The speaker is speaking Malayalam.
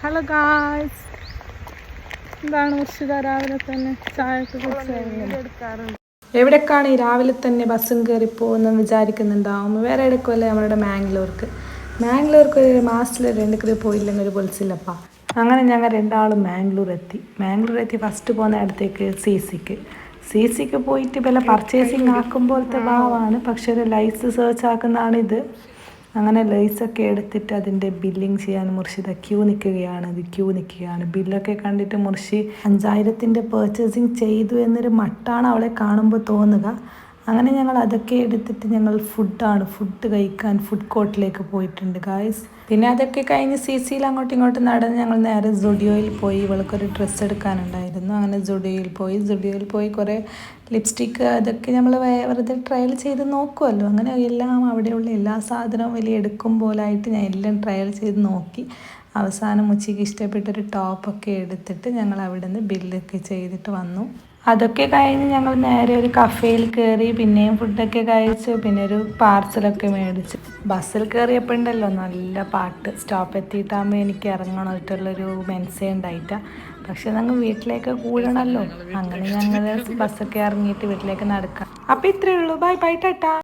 ഹലോ ഗായ്സ്, എന്താണ് മുർഷിദ രാവിലെ തന്നെ ചായയൊക്കെ കുടിച്ചെടുക്കാറുണ്ട്. എവിടേക്കാണ് ഈ രാവിലെ തന്നെ ബസ്സും കയറി പോകുന്നതെന്ന് വിചാരിക്കുന്നുണ്ടാവും. വേറെ എവിടേക്കുമല്ലേ, നമ്മുടെ മാംഗ്ലൂർക്ക് ഒരു മാസത്തിൽ 2 കയറി പോയില്ലെങ്കിൽ ഒരു പൊളിച്ചില്ലപ്പാ. അങ്ങനെ ഞങ്ങൾ രണ്ടാളും മാംഗ്ലൂർ എത്തി. ഫസ്റ്റ് പോകുന്ന അടുത്തേക്ക് സി സിക്ക് പോയിട്ട് വല്ല പർച്ചേസിങ് ആക്കുമ്പോഴത്തെ ഭാവമാണ്, പക്ഷേ ഒരു ലൈസ് സെർച്ച് ആക്കുന്നതാണിത്. അങ്ങനെ ലൈസൊക്കെ എടുത്തിട്ട് അതിൻ്റെ ബില്ലിങ് ചെയ്യാൻ മുർഷിദ ക്യൂ നിൽക്കുകയാണ്. ബില്ലൊക്കെ കണ്ടിട്ട് മുർഷി 5000-ൻ്റെ പർച്ചേസിങ് ചെയ്തു എന്നൊരു മട്ടാണ് അവളെ കാണുമ്പോൾ തോന്നുക. അങ്ങനെ ഞങ്ങൾ അതൊക്കെ എടുത്തിട്ട് ഞങ്ങൾ ഫുഡ് കഴിക്കാൻ ഫുഡ് കോർട്ടിലേക്ക് പോയിട്ടുണ്ട് ഗായ്സ്. പിന്നെ അതൊക്കെ കഴിഞ്ഞ് സിയിൽ അങ്ങോട്ടും ഇങ്ങോട്ടും നടന്ന് ഞങ്ങൾ നേരെ സുഡിയോയിൽ പോയി. ഇവൾക്കൊരു ഡ്രസ്സ് എടുക്കാനുണ്ടായിരുന്നു. അങ്ങനെ സുഡിയോയിൽ പോയി കുറേ ലിപ്സ്റ്റിക്ക് അതൊക്കെ നമ്മൾ വെറുതെ ട്രയൽ ചെയ്ത് നോക്കുമല്ലോ. അങ്ങനെ എല്ലാം അവിടെയുള്ള എല്ലാ സാധനവും വലിയ എടുക്കും പോലായിട്ട് ഞാൻ എല്ലാം ട്രയൽ ചെയ്ത് നോക്കി. അവസാനം ഉച്ചയ്ക്ക് ഇഷ്ടപ്പെട്ടൊരു ടോപ്പൊക്കെ എടുത്തിട്ട് ഞങ്ങൾ അവിടെ നിന്ന് ബില്ലൊക്കെ ചെയ്തിട്ട് വന്നു. അതൊക്കെ കഴിഞ്ഞ് ഞങ്ങൾ നേരെ ഒരു കഫേയിൽ കയറി. പിന്നെയും ഫുഡൊക്കെ കഴിച്ചു. പിന്നെ ഒരു പാർസലൊക്കെ മേടിച്ചു. ബസ്സിൽ കയറിയപ്പോൾ ഉണ്ടല്ലോ നല്ല പാട്ട്. സ്റ്റോപ്പ് എത്തിയിട്ടാകുമ്പോൾ എനിക്ക് ഇറങ്ങണമായിട്ടുള്ളൊരു മെൻസേ ഉണ്ടായിട്ടാണ്. പക്ഷെ ഞങ്ങൾ വീട്ടിലേക്ക് കൂടണമല്ലോ. അങ്ങനെ ഞങ്ങൾ ബസ്സൊക്കെ ഇറങ്ങിയിട്ട് വീട്ടിലേക്ക് നടക്കാം. അപ്പോൾ ഇത്രയേ ഉള്ളൂ. ബൈ ടാറ്റാ.